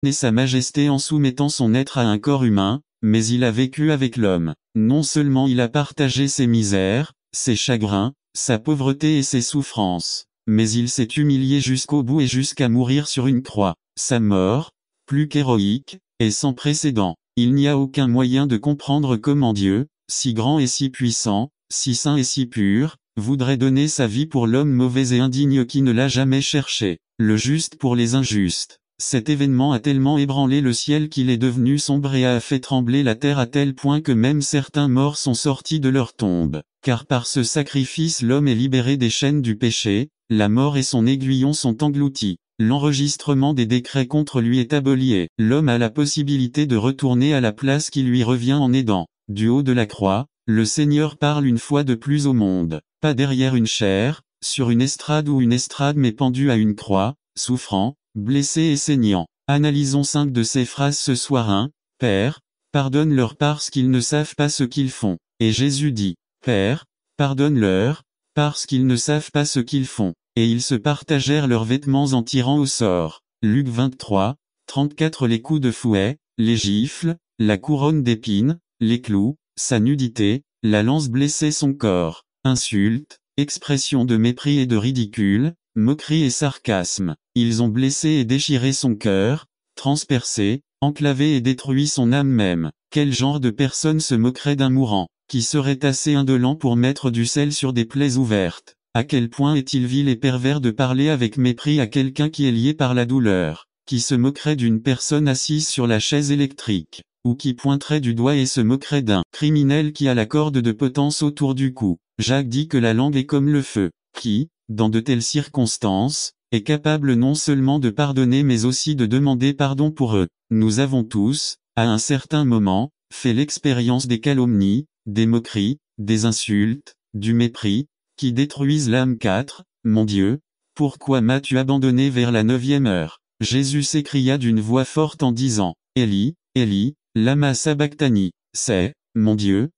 et sa majesté en soumettant son être à un corps humain, mais il a vécu avec l'homme. Non seulement il a partagé ses misères, ses chagrins, sa pauvreté et ses souffrances, mais il s'est humilié jusqu'au bout et jusqu'à mourir sur une croix. Sa mort, plus qu'héroïque, est sans précédent. Il n'y a aucun moyen de comprendre comment Dieu, si grand et si puissant, si saint et si pur, voudrait donner sa vie pour l'homme mauvais et indigne qui ne l'a jamais cherché, le juste pour les injustes. Cet événement a tellement ébranlé le ciel qu'il est devenu sombre et a fait trembler la terre à tel point que même certains morts sont sortis de leur tombe. Car par ce sacrifice l'homme est libéré des chaînes du péché, la mort et son aiguillon sont engloutis. L'enregistrement des décrets contre lui est aboli et l'homme a la possibilité de retourner à la place qui lui revient en aidant. Du haut de la croix, le Seigneur parle une fois de plus au monde, pas derrière une chaire, sur une estrade ou une estrade mais pendu à une croix, souffrant, blessé et saignant. Analysons 5 de ces phrases ce soir. 1. Père, pardonne-leur parce qu'ils ne savent pas ce qu'ils font. Et Jésus dit, Père, pardonne-leur, parce qu'ils ne savent pas ce qu'ils font. Et ils se partagèrent leurs vêtements en tirant au sort. Luc 23, 34. Les coups de fouet, les gifles, la couronne d'épines, les clous, sa nudité, la lance blessait son corps. Insultes, expressions de mépris et de ridicule, moquerie et sarcasme. Ils ont blessé et déchiré son cœur, transpercé, enclavé et détruit son âme même. Quel genre de personne se moquerait d'un mourant, qui serait assez indolent pour mettre du sel sur des plaies ouvertes? À quel point est-il vil et pervers de parler avec mépris à quelqu'un qui est lié par la douleur, qui se moquerait d'une personne assise sur la chaise électrique, ou qui pointerait du doigt et se moquerait d'un criminel qui a la corde de potence autour du cou. Jacques dit que la langue est comme le feu, qui, dans de telles circonstances, est capable non seulement de pardonner mais aussi de demander pardon pour eux. Nous avons tous, à un certain moment, fait l'expérience des calomnies, des moqueries, des insultes, du mépris, qui détruisent l'âme. 4. Mon Dieu, pourquoi m'as-tu abandonné vers la 9e heure? Jésus s'écria d'une voix forte en disant, Élie, Élie, lama sabachthani. C'est, mon Dieu,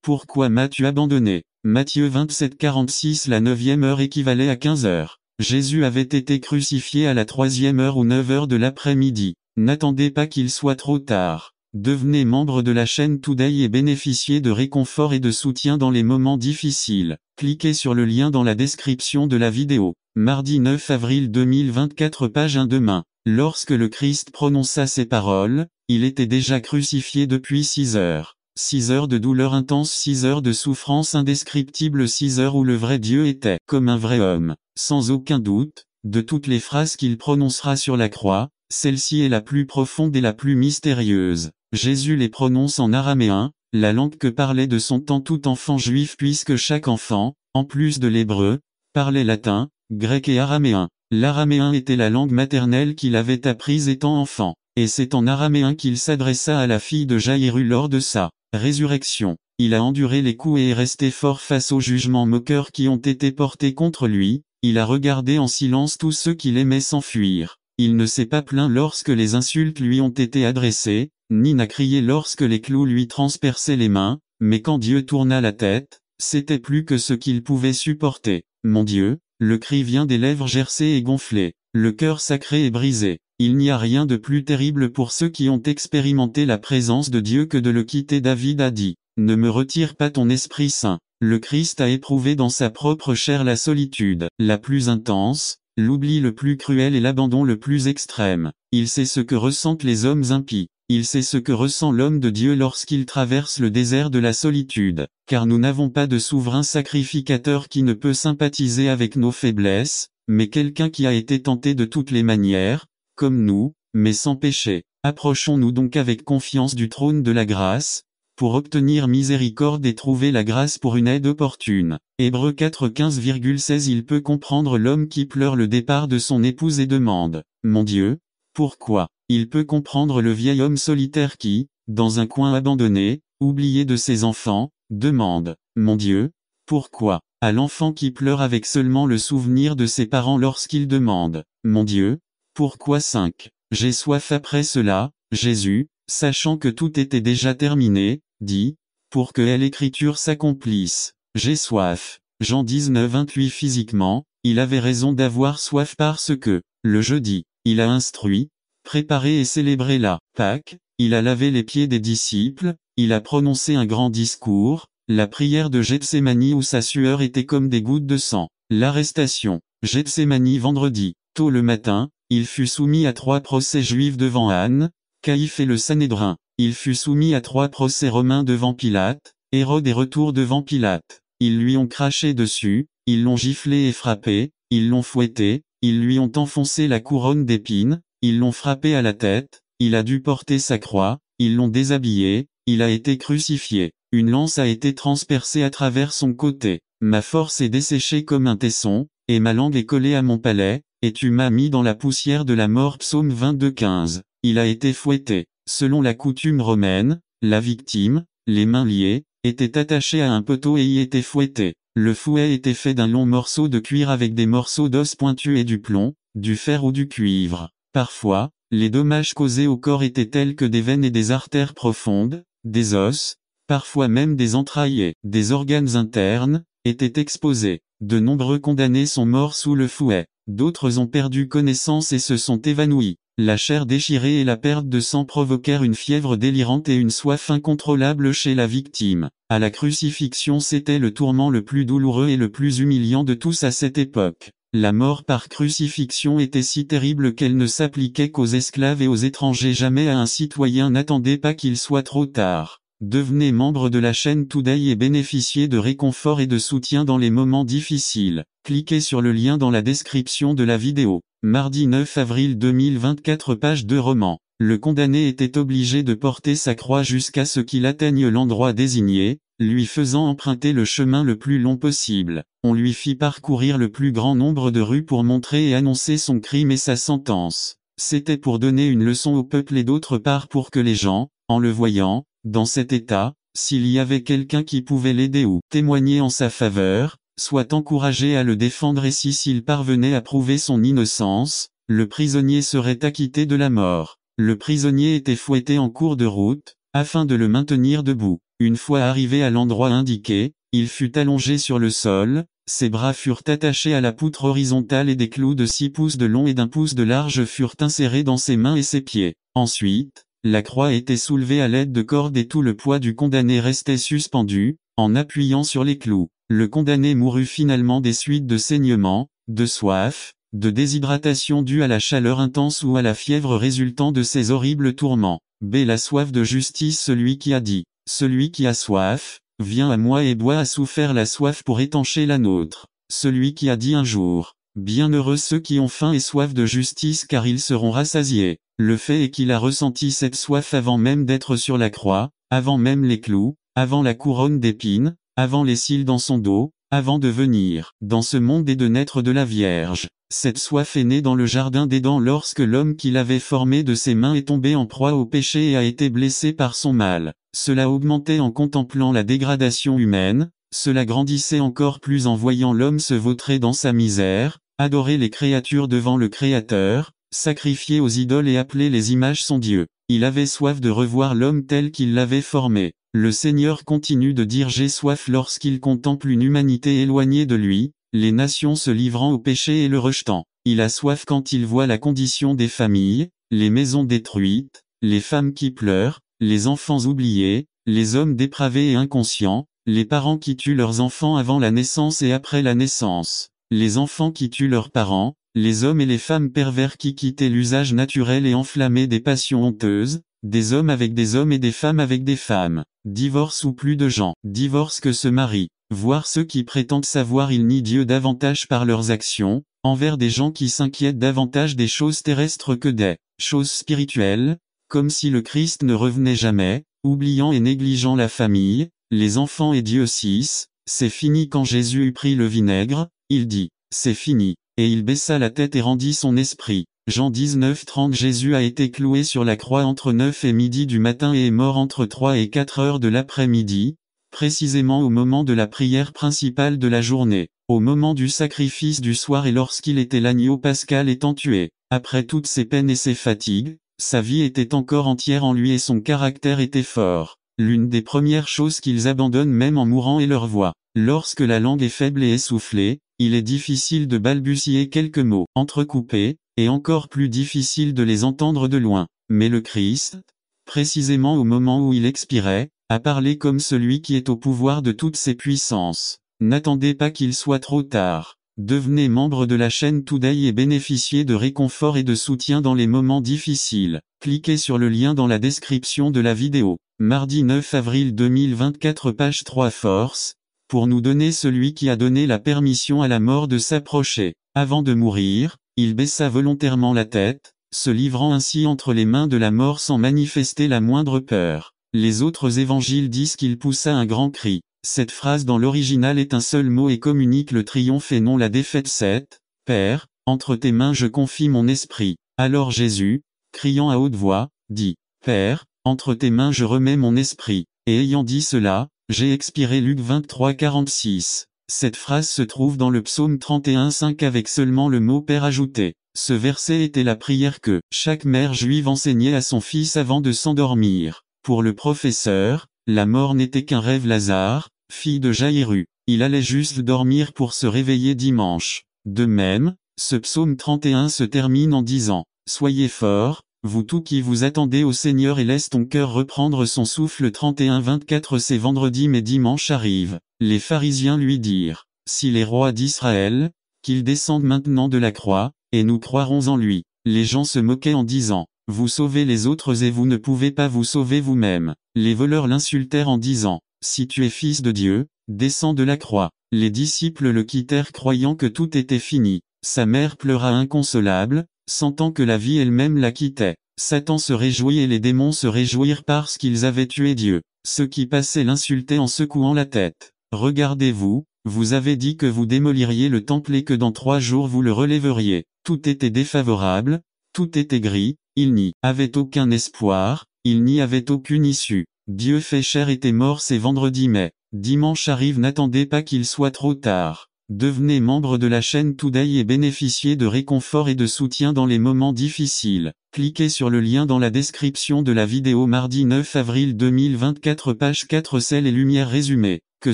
pourquoi m'as-tu abandonné? Matthieu 27, 46. La 9e heure équivalait à 15 heures. Jésus avait été crucifié à la 3e heure ou 9 heures de l'après-midi. N'attendez pas qu'il soit trop tard. Devenez membre de la chaîne Today et bénéficiez de réconfort et de soutien dans les moments difficiles. Cliquez sur le lien dans la description de la vidéo. Mardi 9 avril 2024, page 1. Demain. Lorsque le Christ prononça ces paroles, il était déjà crucifié depuis 6 heures. 6 heures de douleur intense, 6 heures de souffrance indescriptible, 6 heures où le vrai Dieu était comme un vrai homme. Sans aucun doute, de toutes les phrases qu'il prononcera sur la croix, celle-ci est la plus profonde et la plus mystérieuse. Jésus les prononce en araméen, la langue que parlait de son temps tout enfant juif puisque chaque enfant, en plus de l'hébreu, parlait latin, grec et araméen. L'araméen était la langue maternelle qu'il avait apprise étant enfant, et c'est en araméen qu'il s'adressa à la fille de Jaïru lors de sa résurrection. Il a enduré les coups et est resté fort face aux jugements moqueurs qui ont été portés contre lui. Il a regardé en silence tous ceux qu'il aimait s'enfuir. Il ne s'est pas plaint lorsque les insultes lui ont été adressées, ni n'a crié lorsque les clous lui transperçaient les mains, mais quand Dieu tourna la tête, c'était plus que ce qu'il pouvait supporter. Mon Dieu, le cri vient des lèvres gercées et gonflées, le cœur sacré est brisé. Il n'y a rien de plus terrible pour ceux qui ont expérimenté la présence de Dieu que de le quitter. David a dit, ne me retire pas ton Esprit Saint. Le Christ a éprouvé dans sa propre chair la solitude la plus intense, l'oubli le plus cruel et l'abandon le plus extrême. Il sait ce que ressentent les hommes impies. Il sait ce que ressent l'homme de Dieu lorsqu'il traverse le désert de la solitude, car nous n'avons pas de souverain sacrificateur qui ne peut sympathiser avec nos faiblesses, mais quelqu'un qui a été tenté de toutes les manières, comme nous, mais sans péché. Approchons-nous donc avec confiance du trône de la grâce, pour obtenir miséricorde et trouver la grâce pour une aide opportune. Hébreux 4, 15,16. Il peut comprendre l'homme qui pleure le départ de son épouse et demande, mon Dieu, pourquoi? Il peut comprendre le vieil homme solitaire qui, dans un coin abandonné, oublié de ses enfants, demande, mon Dieu, pourquoi? À l'enfant qui pleure avec seulement le souvenir de ses parents lorsqu'il demande, mon Dieu, pourquoi? 5. J'ai soif après cela, Jésus, sachant que tout était déjà terminé, dit, pour que l'écriture s'accomplisse. J'ai soif. Jean 19, 28. Physiquement, il avait raison d'avoir soif parce que, le jeudi, il a instruit, préparé et célébré la Pâque, il a lavé les pieds des disciples, il a prononcé un grand discours, la prière de Gethsémani où sa sueur était comme des gouttes de sang. L'arrestation. Gethsémani vendredi. Tôt le matin, il fut soumis à 3 procès juifs devant Anne, Caïphe et le Sanhédrin. Il fut soumis à 3 procès romains devant Pilate, Hérode et retour devant Pilate. Ils lui ont craché dessus, ils l'ont giflé et frappé, ils l'ont fouetté, ils lui ont enfoncé la couronne d'épines, ils l'ont frappé à la tête, il a dû porter sa croix, ils l'ont déshabillé, il a été crucifié. Une lance a été transpercée à travers son côté. Ma force est desséchée comme un tesson, et ma langue est collée à mon palais, et tu m'as mis dans la poussière de la mort. Psaume 22:15. Il a été fouetté. Selon la coutume romaine, la victime, les mains liées, était attachée à un poteau et y était fouettée. Le fouet était fait d'un long morceau de cuir avec des morceaux d'os pointus et du plomb, du fer ou du cuivre. Parfois, les dommages causés au corps étaient tels que des veines et des artères profondes, des os, parfois même des entrailles et des organes internes, étaient exposés. De nombreux condamnés sont morts sous le fouet. D'autres ont perdu connaissance et se sont évanouis. La chair déchirée et la perte de sang provoquèrent une fièvre délirante et une soif incontrôlable chez la victime. À la crucifixion, c'était le tourment le plus douloureux et le plus humiliant de tous à cette époque. La mort par crucifixion était si terrible qu'elle ne s'appliquait qu'aux esclaves et aux étrangers. Jamais à un citoyen. N'attendez pas qu'il soit trop tard. Devenez membre de la chaîne Today et bénéficiez de réconfort et de soutien dans les moments difficiles. Cliquez sur le lien dans la description de la vidéo. Mardi 9 avril 2024, page 2 roman. Le condamné était obligé de porter sa croix jusqu'à ce qu'il atteigne l'endroit désigné, lui faisant emprunter le chemin le plus long possible. On lui fit parcourir le plus grand nombre de rues pour montrer et annoncer son crime et sa sentence. C'était pour donner une leçon au peuple et d'autre part pour que les gens, en le voyant, dans cet état, s'il y avait quelqu'un qui pouvait l'aider ou témoigner en sa faveur, soit encouragé à le défendre et s'il parvenait à prouver son innocence, le prisonnier serait acquitté de la mort. Le prisonnier était fouetté en cours de route, afin de le maintenir debout. Une fois arrivé à l'endroit indiqué, il fut allongé sur le sol, ses bras furent attachés à la poutre horizontale et des clous de 6 pouces de long et d'1 pouce de large furent insérés dans ses mains et ses pieds. Ensuite, la croix était soulevée à l'aide de cordes et tout le poids du condamné restait suspendu, en appuyant sur les clous. Le condamné mourut finalement des suites de saignements, de soif, de déshydratation due à la chaleur intense ou à la fièvre résultant de ces horribles tourments. B. La soif de justice. Celui qui a dit, celui qui a soif, viens à moi et bois a souffert la soif pour étancher la nôtre. Celui qui a dit un jour, bienheureux ceux qui ont faim et soif de justice car ils seront rassasiés. Le fait est qu'il a ressenti cette soif avant même d'être sur la croix, avant même les clous, avant la couronne d'épines, avant les cils dans son dos, avant de venir dans ce monde et de naître de la Vierge. Cette soif est née dans le jardin d'Éden lorsque l'homme qui l'avait formé de ses mains est tombé en proie au péché et a été blessé par son mal. Cela augmentait en contemplant la dégradation humaine, cela grandissait encore plus en voyant l'homme se vautrer dans sa misère, adorer les créatures devant le Créateur, sacrifier aux idoles et appeler les images son Dieu. Il avait soif de revoir l'homme tel qu'il l'avait formé. Le Seigneur continue de dire j'ai soif lorsqu'il contemple une humanité éloignée de lui, les nations se livrant au péché et le rejetant. Il a soif quand il voit la condition des familles, les maisons détruites, les femmes qui pleurent, les enfants oubliés, les hommes dépravés et inconscients, les parents qui tuent leurs enfants avant la naissance et après la naissance, les enfants qui tuent leurs parents, les hommes et les femmes pervers qui quittaient l'usage naturel et enflammaient des passions honteuses, des hommes avec des hommes et des femmes avec des femmes, divorce ou plus de gens, divorce que se marient, voire ceux qui prétendent savoir ils nient Dieu davantage par leurs actions, envers des gens qui s'inquiètent davantage des choses terrestres que des choses spirituelles, comme si le Christ ne revenait jamais, oubliant et négligeant la famille, les enfants et Dieu 6, c'est fini quand Jésus eut pris le vinaigre, il dit, c'est fini. Et il baissa la tête et rendit son esprit. Jean 19:30. Jésus a été cloué sur la croix entre 9 et midi du matin et est mort entre 3 et 4 heures de l'après-midi, précisément au moment de la prière principale de la journée, au moment du sacrifice du soir et lorsqu'il était l'agneau pascal étant tué. Après toutes ses peines et ses fatigues, sa vie était encore entière en lui et son caractère était fort. L'une des premières choses qu'ils abandonnent même en mourant est leur voix. Lorsque la langue est faible et essoufflée, il est difficile de balbutier quelques mots entrecoupés, et encore plus difficile de les entendre de loin. Mais le Christ, précisément au moment où il expirait, a parlé comme celui qui est au pouvoir de toutes ses puissances. N'attendez pas qu'il soit trop tard. Devenez membre de la chaîne Today et bénéficiez de réconfort et de soutien dans les moments difficiles. Cliquez sur le lien dans la description de la vidéo. Mardi 9 avril 2024 page 3 Force, pour nous donner celui qui a donné la permission à la mort de s'approcher. Avant de mourir, il baissa volontairement la tête, se livrant ainsi entre les mains de la mort sans manifester la moindre peur. Les autres évangiles disent qu'il poussa un grand cri. Cette phrase dans l'original est un seul mot et communique le triomphe et non la défaite. 7. Père, entre tes mains je confie mon esprit. Alors Jésus, criant à haute voix, dit, Père, entre tes mains je remets mon esprit. Et ayant dit cela, j'ai expiré. Luc 23, 46. Cette phrase se trouve dans le psaume 31, 5 avec seulement le mot Père ajouté. Ce verset était la prière que chaque mère juive enseignait à son fils avant de s'endormir. Pour le professeur, la mort n'était qu'un rêve. Lazare, fille de Jaïru, il allait juste dormir pour se réveiller dimanche. De même, ce psaume 31 se termine en disant, Soyez forts, vous tous qui vous attendez au Seigneur et laisse ton cœur reprendre son souffle. 31-24 C'est vendredi mais dimanche arrive. Les pharisiens lui dirent, si les rois d'Israël, qu'il descende maintenant de la croix, et nous croirons en lui. Les gens se moquaient en disant, vous sauvez les autres et vous ne pouvez pas vous sauver vous-même. Les voleurs l'insultèrent en disant, si tu es fils de Dieu, descends de la croix. Les disciples le quittèrent croyant que tout était fini. Sa mère pleura inconsolable, sentant que la vie elle-même la quittait. Satan se réjouit et les démons se réjouirent parce qu'ils avaient tué Dieu. Ceux qui passaient l'insultaient en secouant la tête. Regardez-vous, vous avez dit que vous démoliriez le temple et que dans 3 jours vous le relèveriez. Tout était défavorable, tout était gris, il n'y avait aucun espoir, il n'y avait aucune issue. Dieu fait chair était mort. C'est vendredi mais dimanche arrive. N'attendez pas qu'il soit trop tard. Devenez membre de la chaîne Today et bénéficiez de réconfort et de soutien dans les moments difficiles. Cliquez sur le lien dans la description de la vidéo. Mardi 9 avril 2024 page 4 Sel et lumière résumé. Que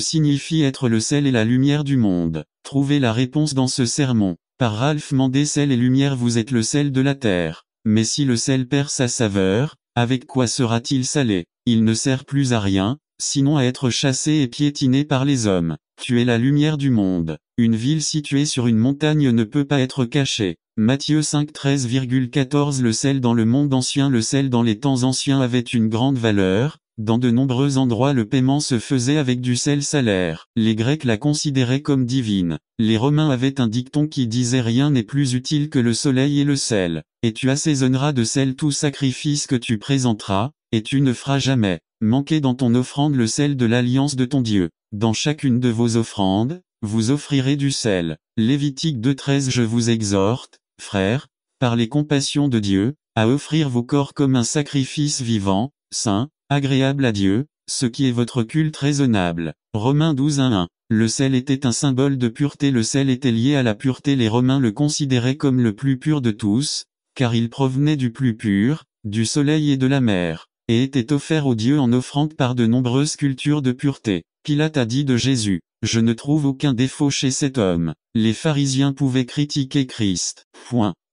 signifie être le sel et la lumière du monde? Trouvez la réponse dans ce sermon. Par Ralph Mandé. Sel et lumière, vous êtes le sel de la terre. Mais si le sel perd sa saveur, avec quoi sera-t-il salé? Il ne sert plus à rien, sinon à être chassé et piétiné par les hommes. Tu es la lumière du monde. Une ville située sur une montagne ne peut pas être cachée. Matthieu 5 13,14 Le sel dans le monde ancien. Le sel dans les temps anciens avait une grande valeur. Dans de nombreux endroits le paiement se faisait avec du sel salaire. Les Grecs la considéraient comme divine. Les Romains avaient un dicton qui disait rien n'est plus utile que le soleil et le sel. Et tu assaisonneras de sel tout sacrifice que tu présenteras, et tu ne feras jamais manquer dans ton offrande le sel de l'alliance de ton Dieu. Dans chacune de vos offrandes, vous offrirez du sel. Lévitique 2:13 Je vous exhorte, frères, par les compassions de Dieu, à offrir vos corps comme un sacrifice vivant, saint, agréable à Dieu, ce qui est votre culte raisonnable. Romains 12:1. Le sel était un symbole de pureté. Le sel était lié à la pureté. Les Romains le considéraient comme le plus pur de tous, car il provenait du plus pur, du soleil et de la mer, et était offert aux dieux en offrande par de nombreuses cultures de pureté. Pilate a dit de Jésus, « Je ne trouve aucun défaut chez cet homme ». Les pharisiens pouvaient critiquer Christ.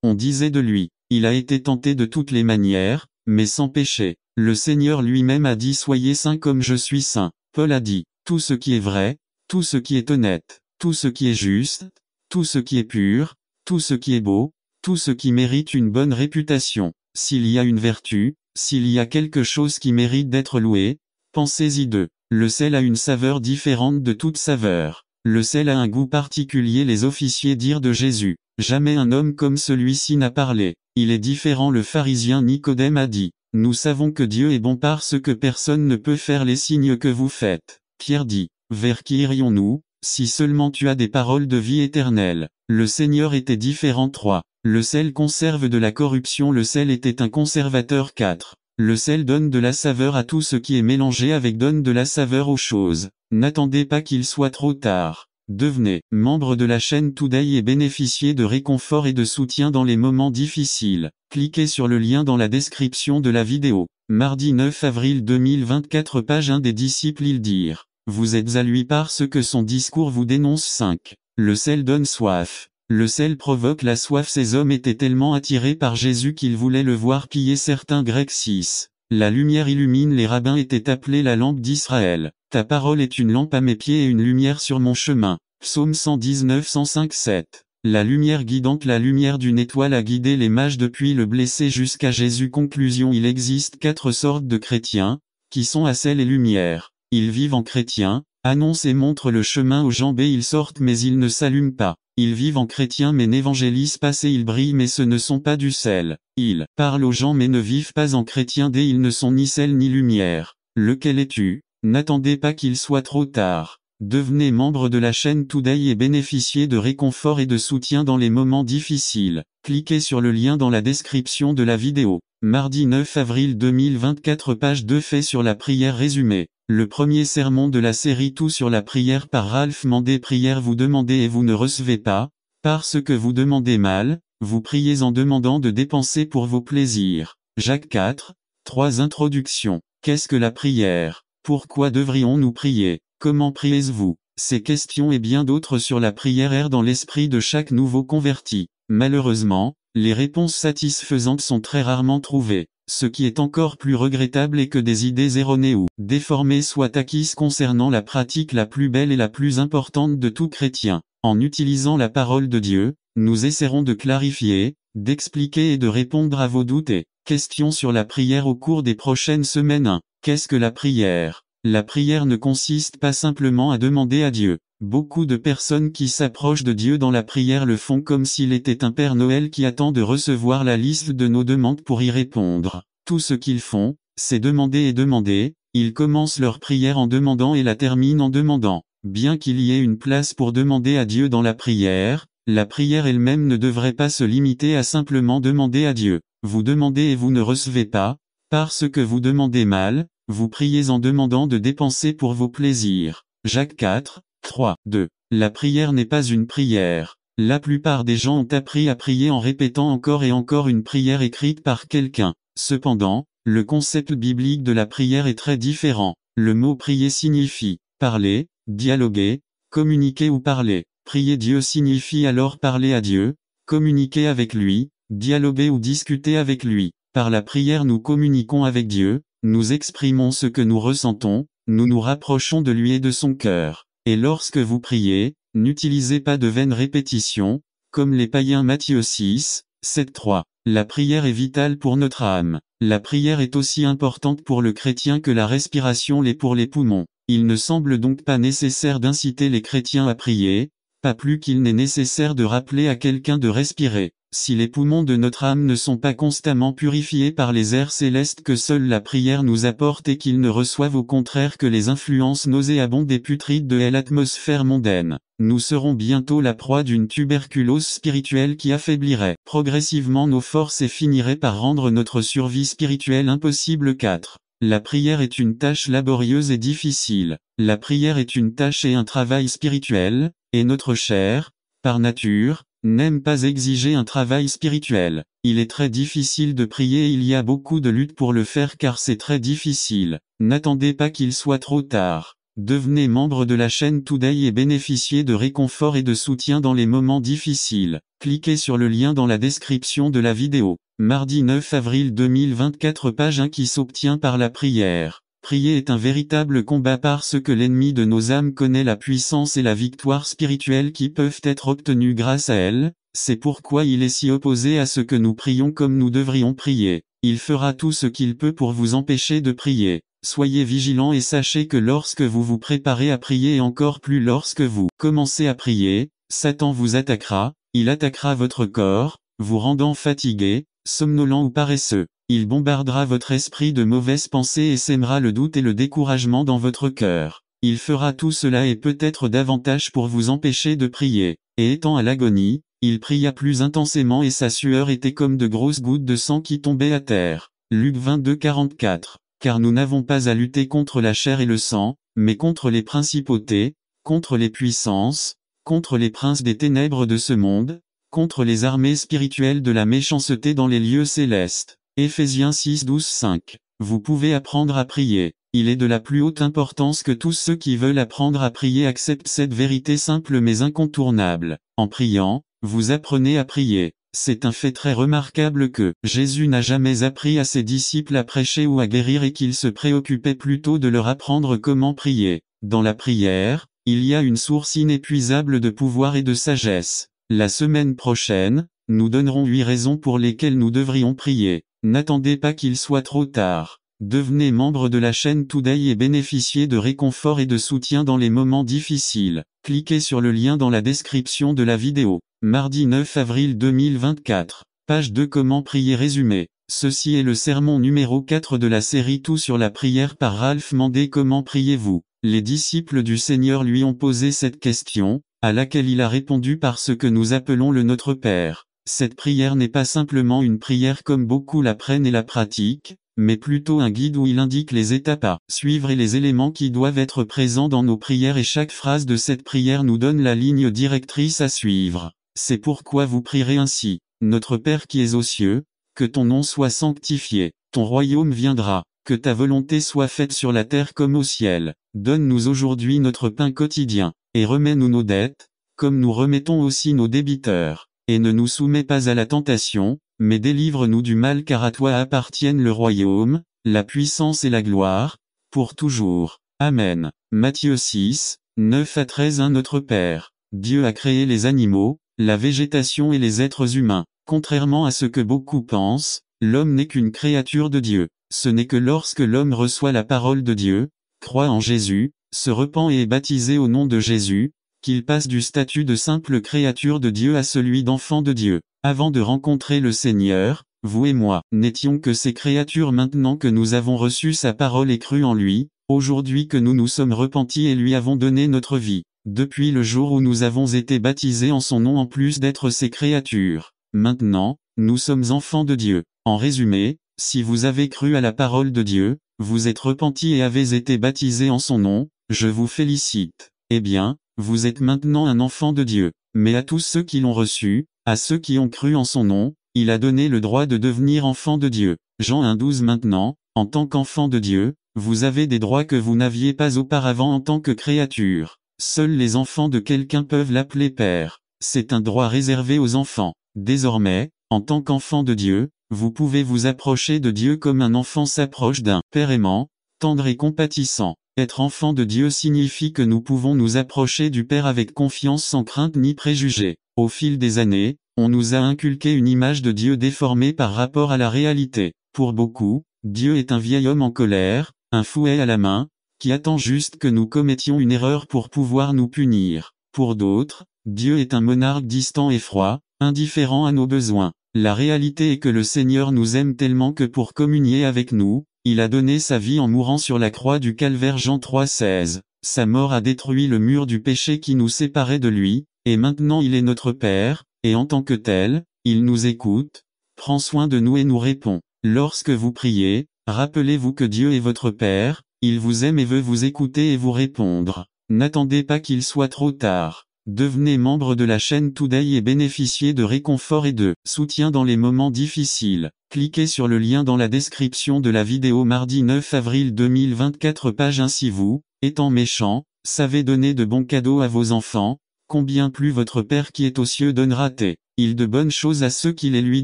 On disait de lui, « Il a été tenté de toutes les manières, mais sans péché ». Le Seigneur lui-même a dit « Soyez saints comme je suis saint ». Paul a dit, « Tout ce qui est vrai, tout ce qui est honnête, tout ce qui est juste, tout ce qui est pur, tout ce qui est beau, tout ce qui mérite une bonne réputation. S'il y a une vertu, s'il y a quelque chose qui mérite d'être loué, pensez-y d'eux. Le sel a une saveur différente de toute saveur. Le sel a un goût particulier. Les officiers dirent de Jésus, jamais un homme comme celui-ci n'a parlé. Il est différent. Le pharisien Nicodème a dit, nous savons que Dieu est bon parce que personne ne peut faire les signes que vous faites. Pierre dit, vers qui irions-nous, si seulement tu as des paroles de vie éternelle. Le Seigneur était différent. 3. Le sel conserve de la corruption. Le sel était un conservateur. 4. Le sel donne de la saveur à tout ce qui est mélangé avec donne de la saveur aux choses. N'attendez pas qu'il soit trop tard. Devenez membre de la chaîne Today et bénéficiez de réconfort et de soutien dans les moments difficiles. Cliquez sur le lien dans la description de la vidéo. Mardi 9 avril 2024 page 1 Des disciples ils dirent, vous êtes à lui parce que son discours vous dénonce. 5. Le sel donne soif. Le sel provoque la soif. Ces hommes étaient tellement attirés par Jésus qu'ils voulaient le voir piller. Certains Grecs 6. La lumière illumine. Les rabbins étaient appelés la lampe d'Israël. Ta parole est une lampe à mes pieds et une lumière sur mon chemin. Psaume 119 105 7. La lumière guidante. La lumière d'une étoile a guidé les mages depuis le blessé jusqu'à Jésus. Conclusion. Il existe 4 sortes de chrétiens, qui sont à sel et lumière. Ils vivent en chrétiens, annoncent et montrent le chemin aux gens. Ils sortent mais ils ne s'allument pas. Ils vivent en chrétiens mais n'évangélisent pas. Ils brillent mais ce ne sont pas du sel. Ils parlent aux gens mais ne vivent pas en chrétiens. Ils ne sont ni sel ni lumière. Lequel es-tu? N'attendez pas qu'il soit trop tard. Devenez membre de la chaîne Today et bénéficiez de réconfort et de soutien dans les moments difficiles. Cliquez sur le lien dans la description de la vidéo. Mardi 9 avril 2024, page 2, fait sur la prière résumée. Le premier sermon de la série Tout sur la prière par Ralph Mandé. Prière. Vous demandez et vous ne recevez pas, parce que vous demandez mal, vous priez en demandant de dépenser pour vos plaisirs. Jacques 4, 3. Introduction. Qu'est-ce que la prière? Pourquoi devrions-nous prier? Comment priez-vous? Ces questions et bien d'autres sur la prière errent dans l'esprit de chaque nouveau converti. Malheureusement, les réponses satisfaisantes sont très rarement trouvées. Ce qui est encore plus regrettable est que des idées erronées ou déformées soient acquises concernant la pratique la plus belle et la plus importante de tout chrétien. En utilisant la parole de Dieu, nous essaierons de clarifier, d'expliquer et de répondre à vos doutes et questions sur la prière au cours des prochaines semaines. 1. Qu'est-ce que la prière? La prière ne consiste pas simplement à demander à Dieu. Beaucoup de personnes qui s'approchent de Dieu dans la prière le font comme s'il était un Père Noël qui attend de recevoir la liste de nos demandes pour y répondre. Tout ce qu'ils font, c'est demander et demander. Ils commencent leur prière en demandant et la terminent en demandant. Bien qu'il y ait une place pour demander à Dieu dans la prière elle-même ne devrait pas se limiter à simplement demander à Dieu. Vous demandez et vous ne recevez pas, parce que vous demandez mal, vous priez en demandant de dépenser pour vos plaisirs. Jacques 4, 3, 2. La prière n'est pas une prière. La plupart des gens ont appris à prier en répétant encore et encore une prière écrite par quelqu'un. Cependant, le concept biblique de la prière est très différent. Le mot prier signifie parler, dialoguer, communiquer ou parler. Prier Dieu signifie alors parler à Dieu, communiquer avec lui, dialoguer ou discuter avec lui. Par la prière nous communiquons avec Dieu, nous exprimons ce que nous ressentons, nous nous rapprochons de lui et de son cœur. Et lorsque vous priez, n'utilisez pas de vaines répétitions, comme les païens. Matthieu 6, 7, 3. La prière est vitale pour notre âme. La prière est aussi importante pour le chrétien que la respiration l'est pour les poumons. Il ne semble donc pas nécessaire d'inciter les chrétiens à prier, pas plus qu'il n'est nécessaire de rappeler à quelqu'un de respirer. Si les poumons de notre âme ne sont pas constamment purifiés par les airs célestes que seule la prière nous apporte et qu'ils ne reçoivent au contraire que les influences nauséabondes et putrides de l'atmosphère mondaine, nous serons bientôt la proie d'une tuberculose spirituelle qui affaiblirait progressivement nos forces et finirait par rendre notre survie spirituelle impossible. 4. La prière est une tâche laborieuse et difficile. La prière est une tâche et un travail spirituel, et notre chair, par nature, n'aime pas exiger un travail spirituel. Il est très difficile de prier et il y a beaucoup de luttes pour le faire car c'est très difficile. N'attendez pas qu'il soit trop tard. Devenez membre de la chaîne Today et bénéficiez de réconfort et de soutien dans les moments difficiles. Cliquez sur le lien dans la description de la vidéo. Mardi 9 avril 2024, page 1 qui s'obtient par la prière. Prier est un véritable combat parce que l'ennemi de nos âmes connaît la puissance et la victoire spirituelle qui peuvent être obtenues grâce à elle. C'est pourquoi il est si opposé à ce que nous prions comme nous devrions prier. Il fera tout ce qu'il peut pour vous empêcher de prier. Soyez vigilants et sachez que lorsque vous vous préparez à prier et encore plus lorsque vous commencez à prier, Satan vous attaquera, il attaquera votre corps, vous rendant fatigué, somnolent ou paresseux. Il bombardera votre esprit de mauvaises pensées et sèmera le doute et le découragement dans votre cœur. Il fera tout cela et peut-être davantage pour vous empêcher de prier. Et étant à l'agonie, il pria plus intensément et sa sueur était comme de grosses gouttes de sang qui tombaient à terre. Luc 22, 44. Car nous n'avons pas à lutter contre la chair et le sang, mais contre les principautés, contre les puissances, contre les princes des ténèbres de ce monde, contre les armées spirituelles de la méchanceté dans les lieux célestes. Éphésiens 6, 12, 5. Vous pouvez apprendre à prier. Il est de la plus haute importance que tous ceux qui veulent apprendre à prier acceptent cette vérité simple mais incontournable. En priant, vous apprenez à prier. C'est un fait très remarquable que Jésus n'a jamais appris à ses disciples à prêcher ou à guérir et qu'il se préoccupait plutôt de leur apprendre comment prier. Dans la prière, il y a une source inépuisable de pouvoir et de sagesse. La semaine prochaine, nous donnerons 8 raisons pour lesquelles nous devrions prier. N'attendez pas qu'il soit trop tard. Devenez membre de la chaîne Today et bénéficiez de réconfort et de soutien dans les moments difficiles. Cliquez sur le lien dans la description de la vidéo. Mardi 9 avril 2024. Page 2 Comment prier résumé. Ceci est le sermon numéro 4 de la série Tout sur la prière par Ralph Mandé. Comment priez-vous? Les disciples du Seigneur lui ont posé cette question, à laquelle il a répondu par ce que nous appelons le Notre Père. Cette prière n'est pas simplement une prière comme beaucoup la prennent et la pratiquent, mais plutôt un guide où il indique les étapes à suivre et les éléments qui doivent être présents dans nos prières, et chaque phrase de cette prière nous donne la ligne directrice à suivre. C'est pourquoi vous prierez ainsi. Notre Père qui es aux cieux, que ton nom soit sanctifié, ton royaume viendra, que ta volonté soit faite sur la terre comme au ciel. Donne-nous aujourd'hui notre pain quotidien, et remets-nous nos dettes, comme nous remettons aussi nos débiteurs. Et ne nous soumets pas à la tentation, mais délivre-nous du mal, car à toi appartiennent le royaume, la puissance et la gloire, pour toujours. Amen. Matthieu 6, 9 à 13. Notre Père. Dieu a créé les animaux, la végétation et les êtres humains. Contrairement à ce que beaucoup pensent, l'homme n'est qu'une créature de Dieu. Ce n'est que lorsque l'homme reçoit la parole de Dieu, croit en Jésus, se repent et est baptisé au nom de Jésus, qu'il passe du statut de simple créature de Dieu à celui d'enfant de Dieu. Avant de rencontrer le Seigneur, vous et moi, n'étions que ces créatures. Maintenant que nous avons reçu sa parole et cru en lui, aujourd'hui que nous nous sommes repentis et lui avons donné notre vie, depuis le jour où nous avons été baptisés en son nom, en plus d'être ses créatures, maintenant, nous sommes enfants de Dieu. En résumé, si vous avez cru à la parole de Dieu, vous êtes repentis et avez été baptisés en son nom, je vous félicite. Eh bien, vous êtes maintenant un enfant de Dieu. Mais à tous ceux qui l'ont reçu, à ceux qui ont cru en son nom, il a donné le droit de devenir enfant de Dieu. Jean 1,12. Maintenant, en tant qu'enfant de Dieu, vous avez des droits que vous n'aviez pas auparavant en tant que créature. Seuls les enfants de quelqu'un peuvent l'appeler père. C'est un droit réservé aux enfants. Désormais, en tant qu'enfant de Dieu, vous pouvez vous approcher de Dieu comme un enfant s'approche d'un père aimant, tendre et compatissant. Être enfant de Dieu signifie que nous pouvons nous approcher du Père avec confiance sans crainte ni préjugés. Au fil des années, on nous a inculqué une image de Dieu déformée par rapport à la réalité. Pour beaucoup, Dieu est un vieil homme en colère, un fouet à la main, qui attend juste que nous commettions une erreur pour pouvoir nous punir. Pour d'autres, Dieu est un monarque distant et froid, indifférent à nos besoins. La réalité est que le Seigneur nous aime tellement que pour communier avec nous, il a donné sa vie en mourant sur la croix du calvaire. Jean 3,16. Sa mort a détruit le mur du péché qui nous séparait de lui, et maintenant il est notre Père, et en tant que tel, il nous écoute, prend soin de nous et nous répond. Lorsque vous priez, rappelez-vous que Dieu est votre Père, il vous aime et veut vous écouter et vous répondre. N'attendez pas qu'il soit trop tard. Devenez membre de la chaîne Today et bénéficiez de réconfort et de soutien dans les moments difficiles. Cliquez sur le lien dans la description de la vidéo. Mardi 9 avril 2024. Page 1. Si vous, étant méchant, savez donner de bons cadeaux à vos enfants, combien plus votre Père qui est aux cieux donnera-t-il de bonnes choses à ceux qui les lui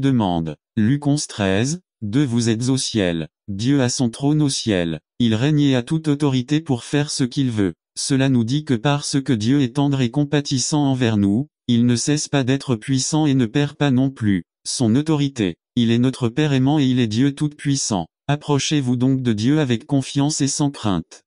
demandent. Luc 11,13. 2. Vous êtes au ciel. Dieu a son trône au ciel. Il règne et a toute autorité pour faire ce qu'il veut. Cela nous dit que parce que Dieu est tendre et compatissant envers nous, il ne cesse pas d'être puissant et ne perd pas non plus son autorité. Il est notre Père aimant et il est Dieu tout-puissant. Approchez-vous donc de Dieu avec confiance et sans crainte.